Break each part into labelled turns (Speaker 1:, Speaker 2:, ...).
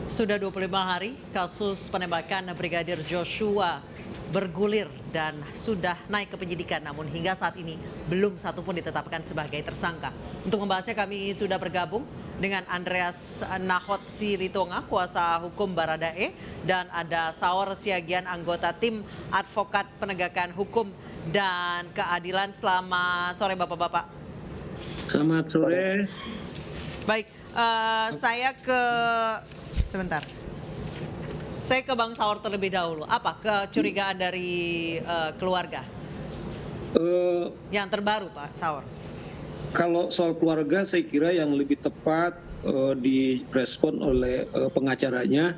Speaker 1: Sudah 25 hari kasus penembakan Brigadir Joshua bergulir dan sudah naik ke penyidikan, namun hingga saat ini belum satu pun ditetapkan sebagai tersangka. Untuk membahasnya kami sudah bergabung dengan Andreas Nahot Siritonga, kuasa hukum Baradae, dan ada Saur Siagian, anggota tim advokat penegakan hukum dan keadilan. Selamat sore Bapak-Bapak.
Speaker 2: Selamat sore.
Speaker 1: Baik, saya ke Bang Saur terlebih dahulu. Apa kecurigaan dari keluarga yang terbaru, Pak Saur?
Speaker 2: Kalau soal keluarga, saya kira yang lebih tepat direspon oleh pengacaranya.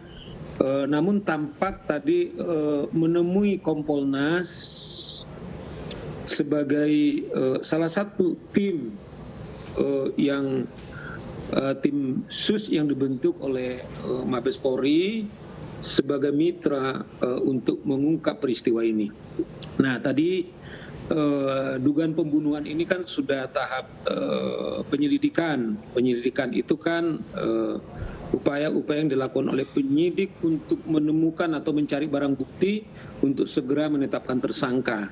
Speaker 2: Namun tampak tadi menemui Kompolnas sebagai salah satu tim yang tim sus yang dibentuk oleh Mabes Polri sebagai mitra untuk mengungkap peristiwa ini. Nah, tadi dugaan pembunuhan ini kan sudah tahap penyelidikan. Penyelidikan itu kan upaya-upaya yang dilakukan oleh penyidik untuk menemukan atau mencari barang bukti untuk segera menetapkan tersangka.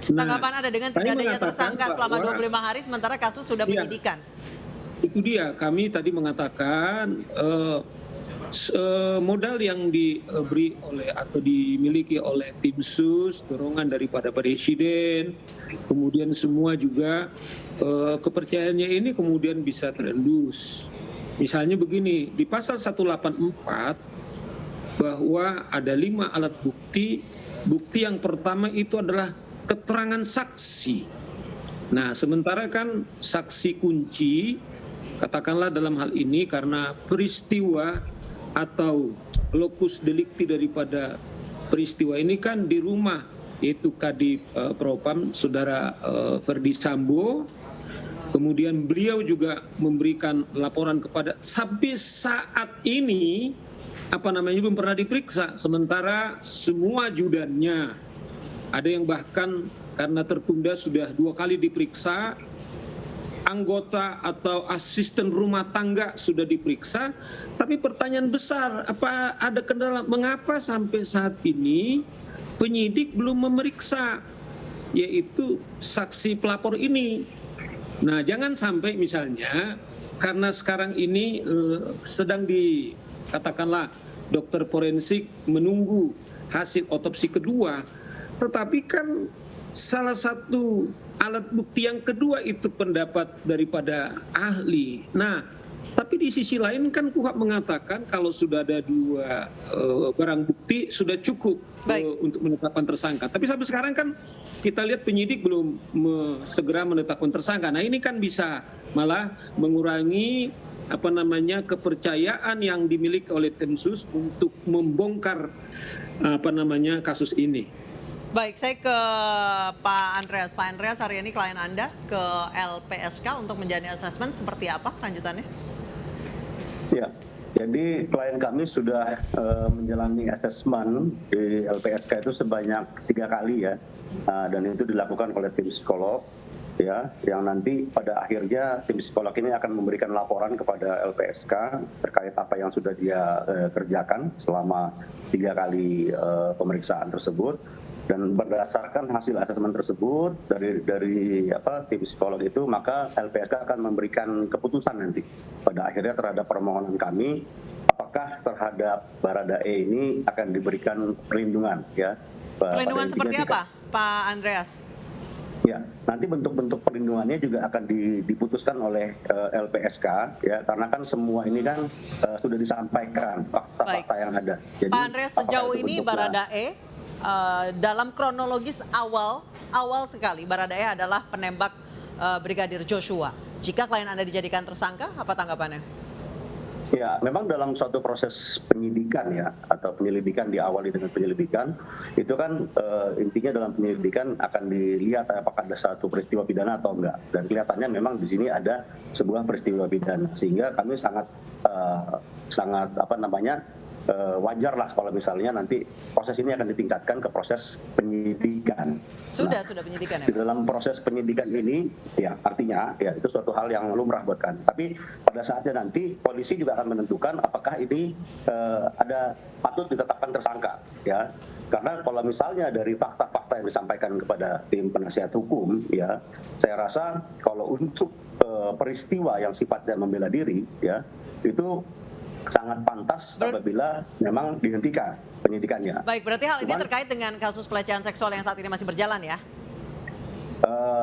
Speaker 1: Tanggapan Anda dengan tidak adanya tersangka selama 25 hari sementara kasus sudah penyidikan?
Speaker 2: Itu dia, kami tadi mengatakan modal yang diberi oleh atau dimiliki oleh tim sus, dorongan daripada Presiden, kemudian semua juga kepercayaannya ini kemudian bisa terendus. Misalnya begini, di pasal 184 bahwa ada 5 alat bukti. Bukti yang pertama itu adalah keterangan saksi. Nah, sementara kan saksi kunci, katakanlah dalam hal ini karena peristiwa atau lokus delikti daripada peristiwa ini kan di rumah, yaitu Kadif Propam Saudara Ferdi Sambo. Kemudian beliau juga memberikan laporan kepada, sampai saat ini belum pernah diperiksa. Sementara semua ajudannya, ada yang bahkan karena tertunda sudah 2 kali diperiksa, anggota atau asisten rumah tangga sudah diperiksa. Tapi pertanyaan besar, apa ada kendala? Mengapa sampai saat ini penyidik belum memeriksa, yaitu saksi pelapor ini? Nah, jangan sampai misalnya karena sekarang ini sedang katakanlah dokter forensik menunggu hasil otopsi kedua, tetapi kan salah satu alat bukti yang kedua itu pendapat daripada ahli. Nah, tapi di sisi lain kan KUHP mengatakan kalau sudah ada 2 barang bukti sudah cukup untuk menetapkan tersangka. Tapi sampai sekarang kan kita lihat penyidik belum segera menetapkan tersangka. Nah, ini kan bisa malah mengurangi kepercayaan yang dimiliki oleh tim sus untuk membongkar kasus ini.
Speaker 1: Baik, saya ke Pak Andreas. Pak Andreas, hari ini klien Anda ke LPSK untuk menjalani asesmen, seperti apa lanjutannya?
Speaker 3: Ya, jadi klien kami sudah menjalani asesmen di LPSK itu sebanyak 3 kali ya, dan itu dilakukan oleh tim psikolog ya, yang nanti pada akhirnya tim psikolog ini akan memberikan laporan kepada LPSK terkait apa yang sudah dia kerjakan selama 3 kali pemeriksaan tersebut. Dan berdasarkan hasil asesmen tersebut dari tim psikolog itu, maka LPSK akan memberikan keputusan nanti pada akhirnya terhadap permohonan kami, apakah terhadap Baradae ini akan diberikan perlindungan ya.
Speaker 1: Perlindungan seperti apa, Pak Andreas?
Speaker 3: Ya, nanti bentuk-bentuk perlindungannya juga akan diputuskan oleh LPSK ya, karena kan semua ini kan sudah disampaikan fakta-fakta yang ada.
Speaker 1: Jadi, Pak Andreas, sejauh ini Baradae dalam kronologis awal sekali, Baradae adalah penembak Brigadir Joshua. Jika klien Anda dijadikan tersangka, apa tanggapannya?
Speaker 3: Ya, memang dalam suatu proses penyidikan ya, atau penyelidikan diawali dengan penyelidikan, itu kan intinya dalam penyelidikan akan dilihat apakah ada satu peristiwa pidana atau enggak. Dan kelihatannya memang di sini ada sebuah peristiwa pidana, sehingga kami sangat wajar lah kalau misalnya nanti proses ini akan ditingkatkan ke proses penyidikan.
Speaker 1: Sudah
Speaker 3: Nah,
Speaker 1: penyidikan ya
Speaker 3: di
Speaker 1: Pak?
Speaker 3: dalam proses penyidikan ini, ya artinya ya itu suatu hal yang lumrah buat kami. Tapi pada saatnya nanti polisi juga akan menentukan apakah ini ada patut ditetapkan tersangka, ya. Karena kalau misalnya dari fakta-fakta yang disampaikan kepada tim penasihat hukum, ya, saya rasa kalau untuk peristiwa yang sifatnya membela diri, ya, itu sangat pantas apabila memang dihentikan penyidikannya.
Speaker 1: Baik, berarti hal ini
Speaker 3: Cuman,
Speaker 1: terkait dengan kasus pelecehan seksual yang saat ini masih berjalan ya?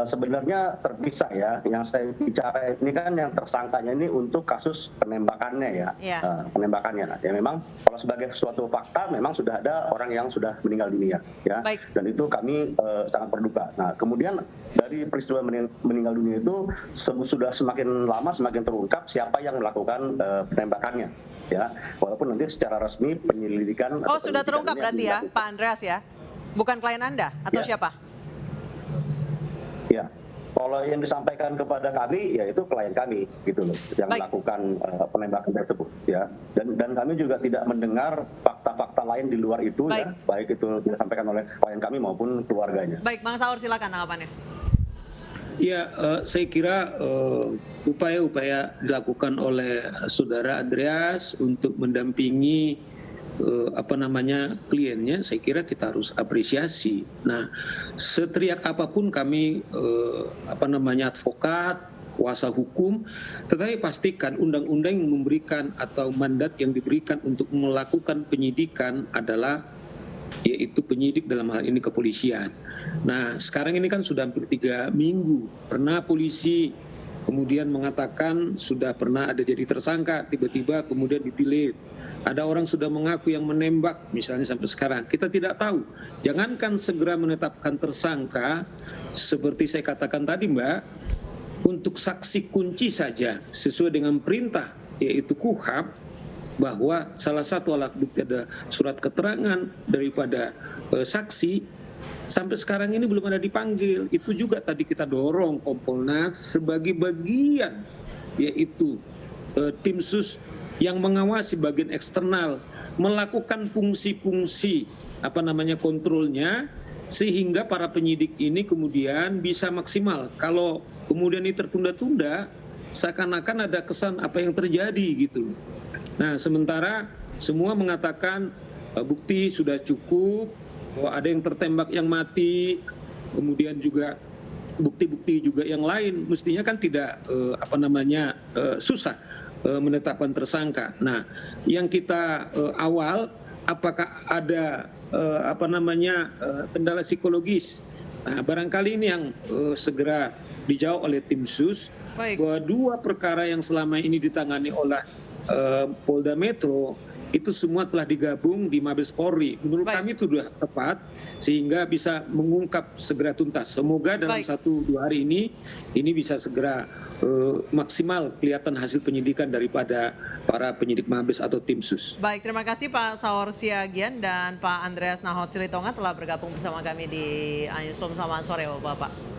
Speaker 3: sebenarnya terpisah ya. Yang saya bicara ini kan yang tersangkanya ini untuk kasus penembakannya ya.
Speaker 1: Iya.
Speaker 3: Penembakannya. Nah, ya memang kalau sebagai suatu fakta memang sudah ada orang yang sudah meninggal dunia ya.
Speaker 1: Baik.
Speaker 3: Dan itu kami sangat berduka. Nah, kemudian dari peristiwa meninggal dunia itu sudah semakin lama semakin terungkap siapa yang melakukan penembakannya ya. Walaupun nanti secara resmi penyelidikan
Speaker 1: Oh,
Speaker 3: atau
Speaker 1: sudah terungkap
Speaker 3: penyidikan ini
Speaker 1: berarti ya,
Speaker 3: dilakukan.
Speaker 1: Pak Andreas ya? Bukan klien Anda atau
Speaker 3: Ya.
Speaker 1: siapa?
Speaker 3: Ya, kalau yang disampaikan kepada kami, ya itu klien kami, gitu loh, yang
Speaker 1: Baik.
Speaker 3: melakukan penembakan tersebut, ya. Dan kami juga tidak mendengar fakta-fakta lain di luar itu,
Speaker 1: Baik.
Speaker 3: ya, baik itu disampaikan oleh klien kami maupun keluarganya.
Speaker 1: Baik, Bang Saur silakan tanggapannya.
Speaker 2: Ya, saya kira upaya-upaya dilakukan oleh saudara Andreas untuk mendampingi kliennya, saya kira kita harus apresiasi. Nah, seteriak apapun kami advokat, kuasa hukum, tetapi pastikan undang-undang yang memberikan atau mandat yang diberikan untuk melakukan penyidikan adalah yaitu penyidik dalam hal ini kepolisian. Nah, sekarang ini kan sudah hampir 3 minggu. Pernah polisi kemudian mengatakan sudah pernah ada jadi tersangka, tiba-tiba kemudian di-delete. Ada orang sudah mengaku yang menembak, misalnya sampai sekarang. Kita tidak tahu. Jangankan segera menetapkan tersangka, seperti saya katakan tadi Mbak, untuk saksi kunci saja, sesuai dengan perintah, yaitu KUHAP, bahwa salah satu alat bukti ada surat keterangan daripada saksi, sampai sekarang ini belum ada dipanggil. Itu juga tadi kita dorong Kompolnas sebagai bagian, yaitu tim sus yang mengawasi bagian eksternal, melakukan fungsi-fungsi kontrolnya, sehingga para penyidik ini kemudian bisa maksimal. Kalau kemudian ini tertunda-tunda, seakan-akan ada kesan apa yang terjadi gitu. Nah, sementara semua mengatakan bukti sudah cukup, bahwa ada yang tertembak yang mati, kemudian juga bukti-bukti juga yang lain, mestinya kan tidak susah menetapkan tersangka. Nah, yang kita awal, apakah ada kendala psikologis? Nah, barangkali ini yang segera dijawab oleh tim sus.
Speaker 1: Baik.
Speaker 2: Bahwa 2 perkara yang selama ini ditangani oleh Polda Metro itu semua telah digabung di Mabes Polri. Menurut
Speaker 1: Baik.
Speaker 2: kami itu sudah tepat sehingga bisa mengungkap segera tuntas. Semoga dalam
Speaker 1: Baik.
Speaker 2: 1-2 hari ini bisa segera maksimal kelihatan hasil penyidikan daripada para penyidik Mabes atau tim sus.
Speaker 1: Baik, terima kasih Pak Saur Siagian dan Pak Andreas Nahot Silitonga telah bergabung bersama kami di Newsroom. Selamat sore Bapak.